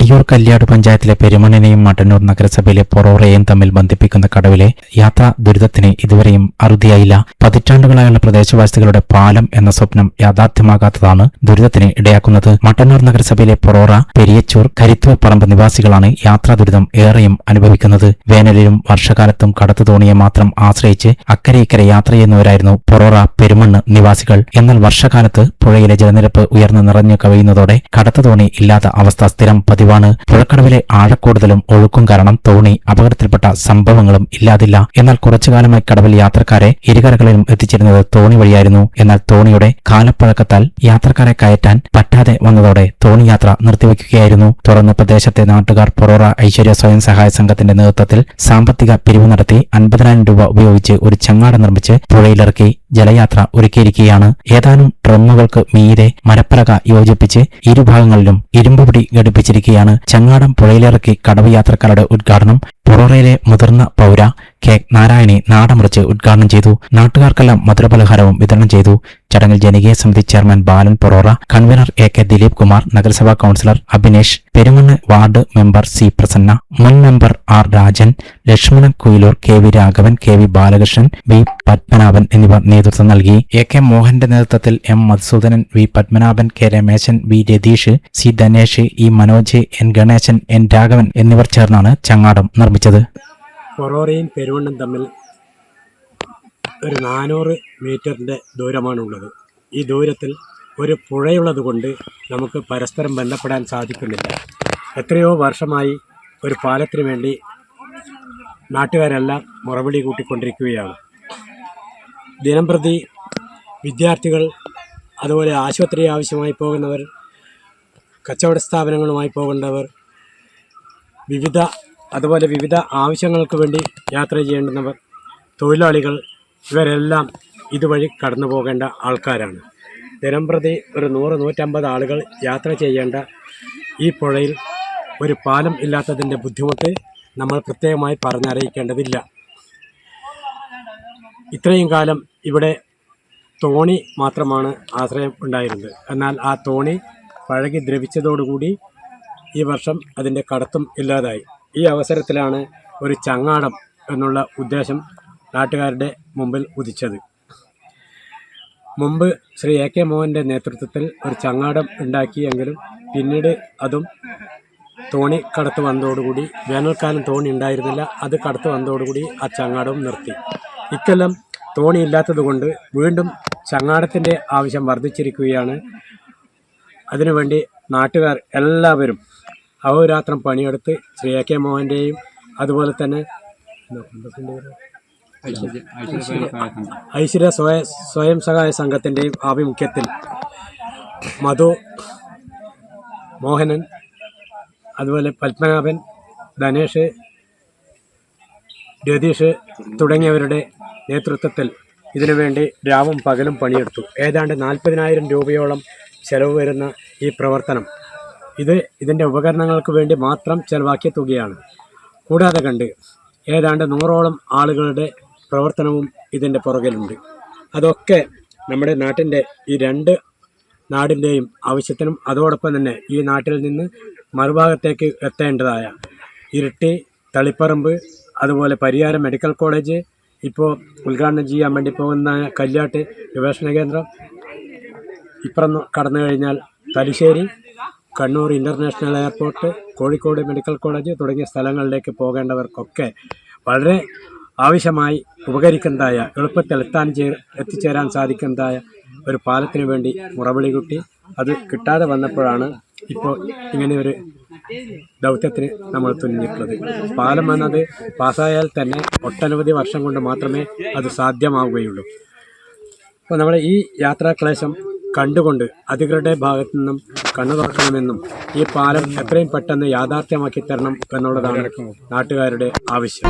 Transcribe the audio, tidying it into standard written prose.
അയ്യൂർ കല്യാട് പഞ്ചായത്തിലെ പെരുമണ്ണിനെയും മട്ടന്നൂർ നഗരസഭയിലെ പൊറോറയെയും തമ്മിൽ ബന്ധിപ്പിക്കുന്ന കടവിലെ യാത്രാ ദുരിതത്തിന് ഇതുവരെയും അറുതിയായില്ല. പതിറ്റാണ്ടുകളായുള്ള പ്രദേശവാസികളുടെ പാലം എന്ന സ്വപ്നം യാഥാർത്ഥ്യമാകാത്തതാണ് ദുരിതത്തിന് ഇടയാക്കുന്നത്. മട്ടന്നൂർ നഗരസഭയിലെ പൊറോറ, പെരിയച്ചൂർ, കരിത്തുവപ്പറമ്പ് നിവാസികളാണ് യാത്രാ ദുരിതം ഏറെയും അനുഭവിക്കുന്നത്. വേനലിലും വർഷകാലത്തും കടത്തുതോണിയെ മാത്രം ആശ്രയിച്ച് അക്കരെ ഇക്കരെ യാത്ര ചെയ്യുന്നവരായിരുന്നു പൊറോറ, പെരുമണ്ണ് നിവാസികൾ. എന്നാൽ വർഷകാലത്ത് പുഴയിലെ ജലനിരപ്പ് ഉയർന്നു നിറഞ്ഞു കവിയുന്നതോടെ കടത്തുതോണി ഇല്ലാത്ത അവസ്ഥ സ്ഥിരം പതിവാണ്. പുഴക്കടവിലെ ആഴക്കൂടുതലും ഒഴുക്കും കാരണം തോണി അപകടത്തിൽപ്പെട്ട സംഭവങ്ങളും ഇല്ലാതില്ല. എന്നാൽ കുറച്ചുകാലമായി കടവിൽ യാത്രക്കാരെ ഇരുകരകളിലും എത്തിച്ചിരുന്നത് തോണി വഴിയായിരുന്നു. എന്നാൽ തോണിയുടെ കാലപ്പഴക്കത്താൽ യാത്രക്കാരെ കയറ്റാൻ പറ്റാതെ വന്നതോടെ തോണി യാത്ര നിർത്തിവെക്കുകയായിരുന്നു. തുടർന്ന് പ്രദേശത്തെ നാട്ടുകാർ പൊറോറ ഐശ്വര്യ സ്വയം സഹായ സംഘത്തിന്റെ നേതൃത്വത്തിൽ സാമ്പത്തിക പിരിവ് നടത്തി 50,000 രൂപ ഉപയോഗിച്ച് ഒരു ചങ്ങാട നിർമ്മിച്ച് പുഴയിലിറക്കി ജലയാത്ര ഒരുക്കിയിരിക്കുകയാണ്. ഏതാനും ഡ്രമ്മുകൾക്ക് മീതെ മരപ്പലക യോജിപ്പിച്ച് ഇരുഭാഗങ്ങളിലും ഇരുമ്പുപിടി ഘടിപ്പിച്ചിരിക്കുകയാണ്. ചങ്ങാടം പുഴയിലിറക്കി കടവ് യാത്രക്കാരുടെ ഉദ്ഘാടനം പൊറോറയിലെ മുതിർന്ന പൗര കെ നാരായണി നാടമുറിച്ച് ഉദ്ഘാടനം ചെയ്തു. നാട്ടുകാർക്കെല്ലാം മധുരപലഹാരവും വിതരണം ചെയ്തു. ചടങ്ങിൽ ജനകീയ സമിതി chairman Balan Porora, convener A K. Dileep Kumar, നഗരസഭാ councillor Abhinesh, Perumannu ward member C Prasanna, മുൻ member R Rajan, Lakshmanan Kuyiloor, K V. Raghavan, K V. Balakrishnan, V Padmanabhan എന്നിവർ നേതൃത്വം നൽകി. എ.കെ. മോഹന്റെ നേതൃത്വത്തിൽ M Madhusudanan, V Padmanabhan, K Rameshan, V Ratheesh, C Dhanesh, E Manoj, N Ganeshan, N Raghavan എന്നിവർ ചേർന്നാണ് ചങ്ങാടം നിർമ്മിച്ചത്. പൊറോറയും പെരുമണ്ണും തമ്മിൽ ഒരു 400 മീറ്ററിൻ്റെ ദൂരമാണുള്ളത്. ഈ ദൂരത്തിൽ ഒരു പുഴയുള്ളത് കൊണ്ട് നമുക്ക് പരസ്പരം ബന്ധപ്പെടാൻ സാധിക്കുന്നില്ല. എത്രയോ വർഷമായി ഒരു പാലത്തിന് വേണ്ടി നാട്ടുകാരെല്ലാം മുറവിളി കൂട്ടിക്കൊണ്ടിരിക്കുകയാണ്. ദിനംപ്രതി വിദ്യാർത്ഥികൾ, അതുപോലെ ആശുപത്രി ആവശ്യമായി പോകുന്നവർ, കച്ചവട സ്ഥാപനങ്ങളുമായി പോകേണ്ടവർ, വിവിധ ആവശ്യങ്ങൾക്ക് വേണ്ടി യാത്ര ചെയ്യേണ്ടുന്നവർ, തൊഴിലാളികൾ, ഇവരെല്ലാം ഇതുവഴി കടന്നു പോകേണ്ട ആൾക്കാരാണ്. ദിനംപ്രതി ഒരു 100-150 ആളുകൾ യാത്ര ചെയ്യേണ്ട ഈ പുഴയിൽ ഒരു പാലം ഇല്ലാത്തതിൻ്റെ ബുദ്ധിമുട്ട് നമ്മൾ പ്രത്യേകമായി പറഞ്ഞറിയിക്കേണ്ടതില്ല. ഇത്രയും കാലം ഇവിടെ തോണി മാത്രമാണ് ആശ്രയം ഉണ്ടായിരുന്നത്. എന്നാൽ ആ തോണി പഴകി ദ്രവിച്ചതോടുകൂടി ഈ വർഷം അതിൻ്റെ കടത്തും ഇല്ലാതായി. ഈ അവസരത്തിലാണ് ഒരു ചങ്ങാടം എന്നുള്ള ഉദ്ദേശം നാട്ടുകാരുടെ മുമ്പിൽ ഉദിച്ചത്. മുമ്പ് ശ്രീ എ.കെ. മോഹൻ്റെ നേതൃത്വത്തിൽ ഒരു ചങ്ങാടം ഉണ്ടാക്കിയെങ്കിലും പിന്നീട് അതും തോണി കടത്ത് വന്നതോടുകൂടി, വേനൽക്കാലം തോണി ഉണ്ടായിരുന്നില്ല, അത് കടത്ത് വന്നതോടുകൂടി ആ ചങ്ങാടവും നിർത്തി. ഇക്കൊല്ലം തോണി ഇല്ലാത്തതുകൊണ്ട് വീണ്ടും ചങ്ങാടത്തിൻ്റെ ആവശ്യം വർദ്ധിച്ചിരിക്കുകയാണ്. അതിനുവേണ്ടി നാട്ടുകാർ എല്ലാവരും അഹോരാത്രം പണിയെടുത്ത് ശ്രീ എ.കെ. മോഹൻ്റെയും അതുപോലെ തന്നെ ഐശ്വര്യ സ്വയം സഹായ സംഘത്തിൻ്റെയും ആഭിമുഖ്യത്തിൽ മധു, മോഹനൻ, അതുപോലെ പത്മനാഭൻ, ധനേഷ്, രതീഷ് തുടങ്ങിയവരുടെ നേതൃത്വത്തിൽ ഇതിനുവേണ്ടി രാവും പകലും പണിയെടുത്തു. ഏതാണ്ട് 40,000 രൂപയോളം ചെലവ് വരുന്ന ഈ പ്രവർത്തനം ഇതിൻ്റെ ഉപകരണങ്ങൾക്ക് വേണ്ടി മാത്രം ചെലവാക്കിയ തുകയാണ്. കൂടാതെ കണ്ട് ഏതാണ്ട് 100ഓളം ആളുകളുടെ പ്രവർത്തനവും ഇതിൻ്റെ പുറകിലുണ്ട്. അതൊക്കെ നമ്മുടെ നാട്ടിൻ്റെ ഈ 2 നാടിൻ്റെയും ആവശ്യത്തിനും അതോടൊപ്പം തന്നെ ഈ നാട്ടിൽ നിന്ന് മറുഭാഗത്തേക്ക് എത്തേണ്ടതായ ഇരിട്ടി, തളിപ്പറമ്പ്, അതുപോലെ പരിയാരം മെഡിക്കൽ കോളേജ്, ഇപ്പോൾ ഉദ്ഘാടനം ചെയ്യാൻ വേണ്ടി പോകുന്ന കല്യാട്ട് ഗവേഷണ കേന്ദ്രം, ഇപ്പുറം കടന്നു കഴിഞ്ഞാൽ Thalassery, Kannur international airport, Kozhikode medical college തുടങ്ങിയ സ്ഥലങ്ങളിലേക്ക് പോകേണ്ടവർക്കൊക്കെ വളരെ ആവശ്യമായി ഉപകരിക്കുന്നതായ, എളുപ്പത്തിൽ എത്തിച്ചേരാൻ സാധിക്കുന്നതായ ഒരു പാലത്തിന് വേണ്ടി മുറവിളി കൂട്ടി അത് കിട്ടാതെ വന്നപ്പോഴാണ് ഇപ്പോൾ ഇങ്ങനെയൊരു ദൗത്യത്തിന് നമ്മൾ തുനിഞ്ഞിട്ടുള്ളത്. പാലം എന്നത് പാസ്സായാൽ തന്നെ ഒട്ടനവധി വർഷം കൊണ്ട് മാത്രമേ അത് സാധ്യമാവുകയുള്ളൂ. അപ്പോൾ നമ്മൾ ഈ യാത്രാക്ലേശം കണ്ടുകൊണ്ട് അധികൃതരുടെ ഭാഗത്തു നിന്നും കണ്ണു തുറക്കണമെന്നും ഈ പാലം എത്രയും പെട്ടെന്ന് യാഥാർത്ഥ്യമാക്കി തരണം എന്നുള്ളതാണ് നാട്ടുകാരുടെ ആവശ്യം.